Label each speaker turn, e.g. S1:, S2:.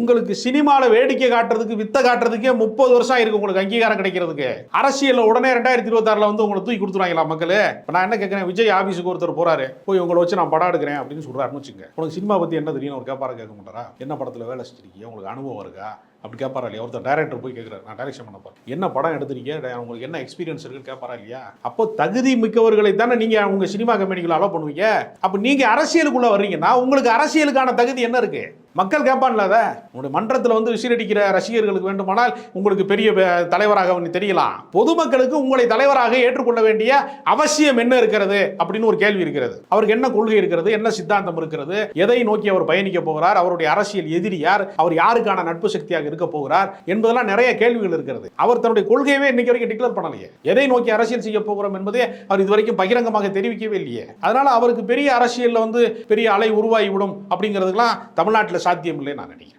S1: உங்களுக்கு சினிமாவில் வேடிக்கை காட்டுறதுக்கு வித்த காட்டுறதுக்கே 30 வருஷம் ஆயிருக்கு உங்களுக்கு அங்கீகாரம் கிடைக்கிறதுக்கு. அரசியலில் உடனே 2026 வந்து உங்களை தூக்கி கொடுத்துருவாங்களா மக்கள்? இப்போ நான் என்ன கேட்குறேன், விஜய் ஆஃபீஸுக்கு ஒருத்தர் போறாரு, போய் உங்களை வச்சு நான் படம் எடுக்கிறேன் அப்படின்னு சொல்றாருன்னு வச்சுங்க. உனக்கு சினிமா பற்றி என்ன தெரியும் ஒரு கேட்பாரா கேட்க மாட்டாரா? என்ன படத்தில் வேலை செஞ்சிருக்கீங்க, உங்களுக்கு அனுபவம் இருக்கா அப்படி கேட்பாரா இல்லையா? ஒருத்தர் டைரக்டர் போய் கேட்குறாரு, நான் டைரக்ஷன் பண்ண போறேன், என்ன படம் எடுத்திருக்கீங்க, உங்களுக்கு என்ன எக்ஸ்பீரியன்ஸ் இருக்குன்னு கேட்பாரா இல்லையா? அப்போ தகுதி மிக்கவர்களை தானே நீங்க உங்க சினிமா கம்பெனிக்குள்ள அலோவ் பண்ணுவீங்க. அப்போ நீங்க அரசியலுக்குள்ள வர்றீங்கன்னா உங்களுக்கு அரசியலுக்கான தகுதி என்ன இருக்கு? மக்கள் கேட்பான்ல. அதை உங்களுடைய மன்றத்தில் வந்து விசிலடிக்கிற ரசிகர்களுக்கு வேண்டுமானால் உங்களுக்கு பெரிய தலைவராக தெரியலாம். பொதுமக்களுக்கு உங்களை தலைவராக ஏற்றுக்கொள்ள வேண்டிய அவசியம் என்ன இருக்கிறது அப்படின்னு ஒரு கேள்வி இருக்கிறது. அவருக்கு என்ன கொள்கை இருக்கிறது, என்ன சித்தாந்தம் இருக்கிறது, எதை நோக்கி அவர் பயணிக்க போகிறார், அவருடைய அரசியல் எதிரி யார், அவர் யாருக்கான நட்பு சக்தியாக இருக்க போகிறார் என்பதெல்லாம் நிறைய கேள்விகள் இருக்கிறது. அவர் தன்னுடைய கொள்கையவே இன்னைக்கு வரைக்கும் டிக்ளேர் பண்ணலையே. எதை நோக்கி அரசியல் செய்ய போகிறோம் என்பதே அவர் இதுவரைக்கும் பகிரங்கமாக தெரிவிக்கவே இல்லையே. அதனால அவருக்கு பெரிய அரசியல்ல வந்து பெரிய அலை உருவாகிவிடும் அப்படிங்கிறதுலாம் தமிழ்நாட்டில் சாத்தியம் இல்லை நான் நினைக்கிறேன்.